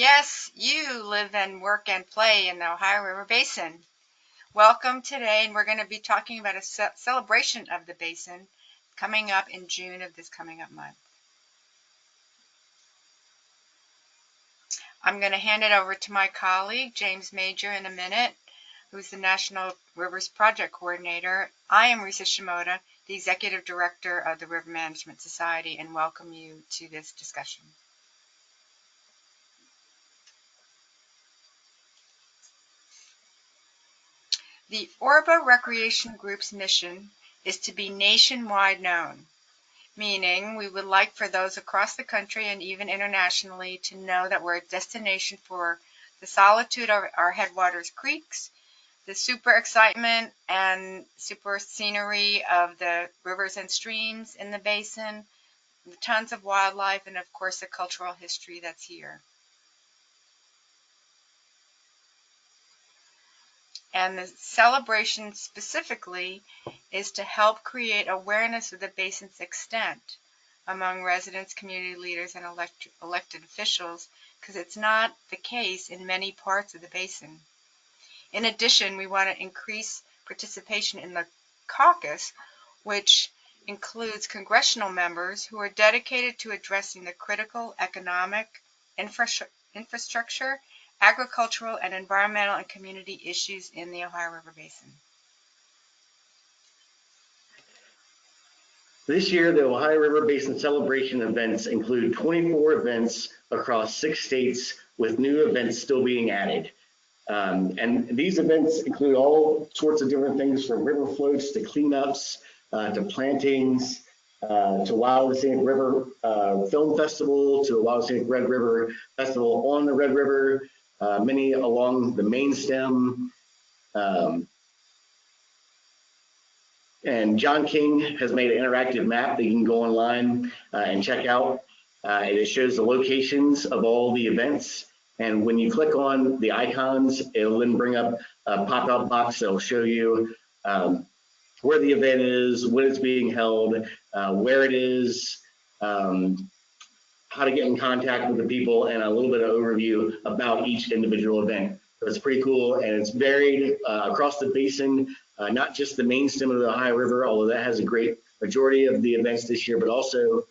Yes, you live and work and play in the Ohio River Basin. Welcome today, and we're going to be talking about a celebration of the basin coming up in June of this coming up month. I'm going to hand it over to my colleague, James Major, in a minute, who's the National Rivers Project Coordinator. I am Risa Shimoda, the Executive Director of the River Management Society, and welcome you to this discussion. The Orba Recreation Group's mission is to be nationwide known, meaning we would like for those across the country and even internationally to know that we're a destination for the solitude of our headwaters creeks, the super excitement and super scenery of the rivers and streams in the basin, the tons of wildlife, and of course the cultural history that's here. And the celebration specifically is to help create awareness of the basin's extent among residents, community leaders, and elected officials, because it's not the case in many parts of the basin. In addition, we want to increase participation in the caucus, which includes congressional members who are dedicated to addressing the critical economic, infrastructure, agricultural, and environmental and community issues in the Ohio River Basin. This year, the Ohio River Basin celebration events include 24 events across 6 states, with new events still being added. And these events include all sorts of different things, from river floats to cleanups, to plantings, to Wild and Scenic River Film Festival, to a Wild and Scenic Red River Festival on the Red River, many along the main stem. And John King has made an interactive map that you can go online and check out. And it shows the locations of all the events. And when you click on the icons, it'll then bring up a pop-up box that'll show you where the event is, when it's being held, where it is, how to get in contact with the people, and a little bit of overview about each individual event. So it's pretty cool, and it's varied across the basin, not just the main stem of the Ohio River, although that has a great majority of the events this year, but also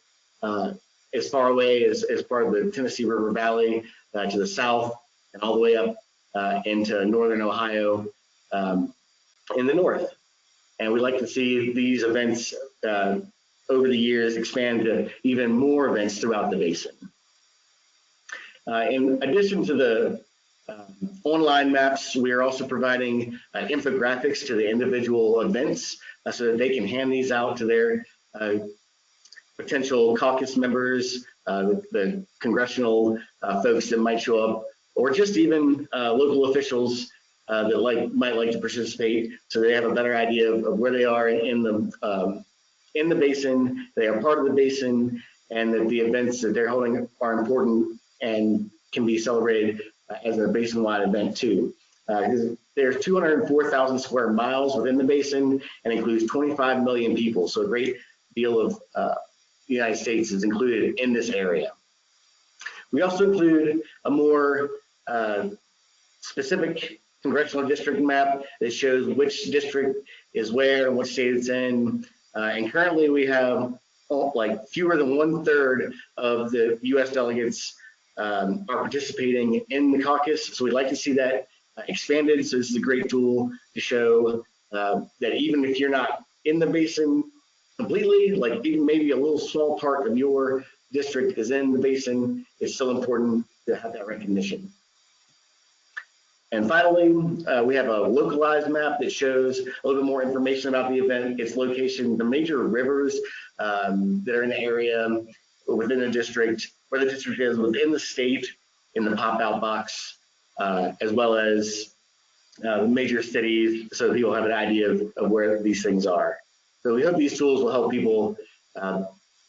as far away as part of the Tennessee River Valley to the south, and all the way up into northern Ohio in the north. And we'd like to see these events over the years expand to even more events throughout the basin. In addition to the online maps, we are also providing infographics to the individual events so that they can hand these out to their potential caucus members, the congressional folks that might show up, or just even local officials that might like to participate, so they have a better idea of where they are in the basin, they are part of the basin, and that the events that they're holding are important and can be celebrated as a basin-wide event too. There's 204,000 square miles within the basin and includes 25 million people, so a great deal of the United States is included in this area. We also include a more specific congressional district map that shows which district is where and what state it's in. And currently we have like fewer than 1/3 of the U.S. delegates are participating in the caucus. So we'd like to see that expanded. So this is a great tool to show that even if you're not in the basin completely, like even maybe a little small part of your district is in the basin, it's still important to have that recognition. And finally, we have a localized map that shows a little bit more information about the event, its location, the major rivers that are in the area within the district, where the district is within the state in the pop-out box, as well as the major cities, so people have an idea of where these things are. So we hope these tools will help people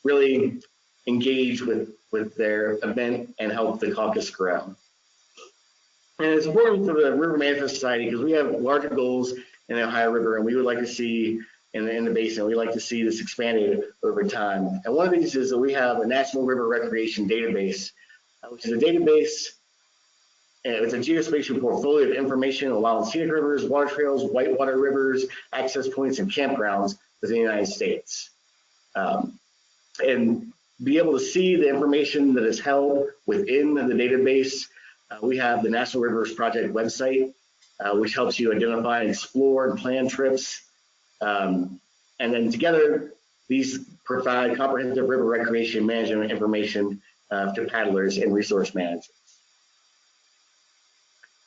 really engage with their event and help the caucus grow. And it's important for the River Management Society because we have larger goals in the Ohio River, and we would like to see in the basin, we'd like to see this expanded over time. And one of these is that we have a National River Recreation Database, which is a database It's a geospatial portfolio of information on wild and scenic rivers, water trails, whitewater rivers, access points, and campgrounds within the United States. And be able to see the information that is held within the database. We have the National Rivers Project website, which helps you identify and explore and plan trips. And then together, these provide comprehensive river recreation management information to paddlers and resource managers.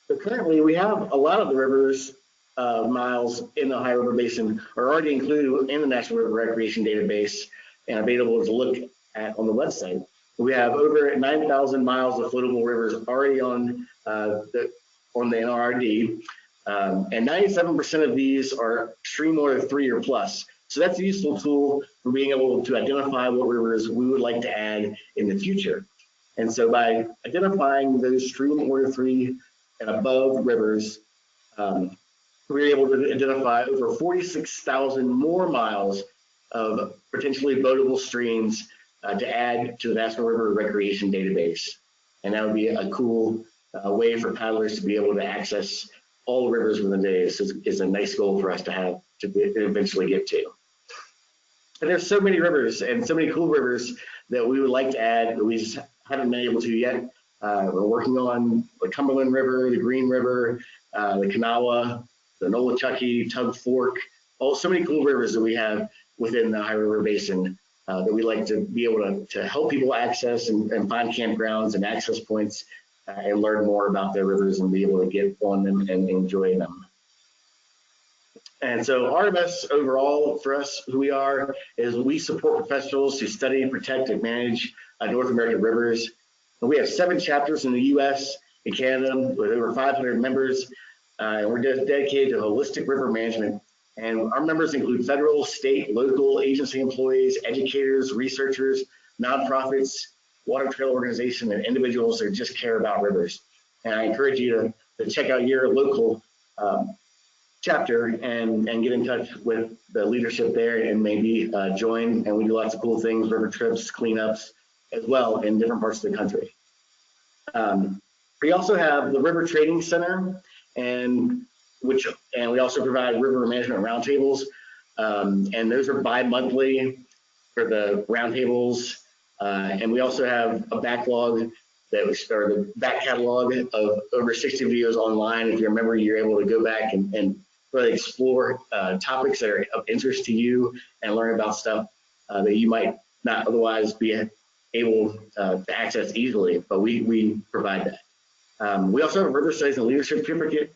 So currently, we have a lot of the rivers miles in the Ohio River Basin are already included in the National River Recreation Database and available to look at on the website. We have over 9,000 miles of floatable rivers already on the NRRD, and 97% of these are stream order 3 or plus. So that's a useful tool for being able to identify what rivers we would like to add in the future. And so by identifying those stream order 3 and above rivers, we're able to identify over 46,000 more miles of potentially boatable streams to add to the National River Recreation Database. And that would be a cool way for paddlers to be able to access all the rivers within the day. So it's a nice goal for us to have to eventually get to. And there's so many rivers and so many cool rivers that we would like to add that we just haven't been able to yet. We're working on the Cumberland River, the Green River, the Kanawha, the Nolichucky, Tug Fork, so many cool rivers that we have within the Ohio River Basin that we like to be able to help people access and find campgrounds and access points and learn more about their rivers and be able to get on them and enjoy them. And so RMS overall for us, who we are, is we support professionals who study, protect, and manage North American rivers. And we have 7 chapters in the US and Canada with over 500 members. And we're dedicated to holistic river management. And our members include federal, state, local agency employees, educators, researchers, nonprofits, water trail organizations, and individuals that just care about rivers. And I encourage you to check out your local chapter and get in touch with the leadership there and maybe join. And we do lots of cool things, river trips, cleanups, as well in different parts of the country. We also have the River Training Center, and we also provide river management roundtables, and those are bi-monthly for the roundtables. And we also have a backlog or the back catalog of over 60 videos online. If you're a member, you're able to go back and really explore topics that are of interest to you and learn about stuff that you might not otherwise be able to access easily, but we provide that. We also have a River Studies and Leadership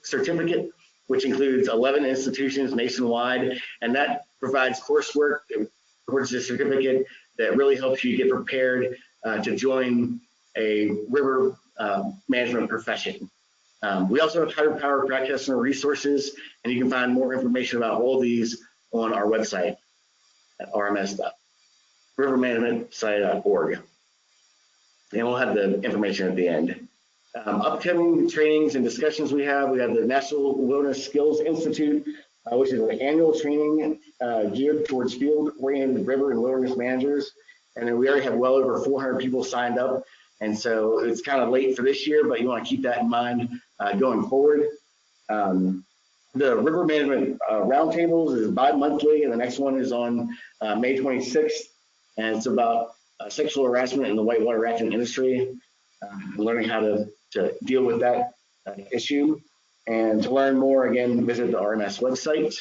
certificate, which includes 11 institutions nationwide, and that provides coursework towards the certificate that really helps you get prepared to join a river management profession. We also have hydropower practitioner resources, and you can find more information about all these on our website at rms.rivermanagementsite.org. And we'll have the information at the end. Upcoming trainings and discussions we have the National Wilderness Skills Institute, which is an annual training geared towards field-oriented river and wilderness managers. And then we already have well over 400 people signed up. And so it's kind of late for this year, but you want to keep that in mind going forward. The River Management Roundtables is bi-monthly, and the next one is on May 26th. And it's about sexual harassment in the whitewater rafting industry, learning how to deal with that issue. And to learn more, again, visit the RMS website.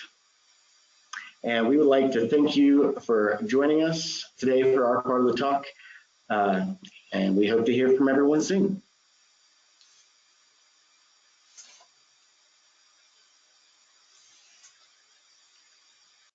And we would like to thank you for joining us today for our part of the talk. And we hope to hear from everyone soon.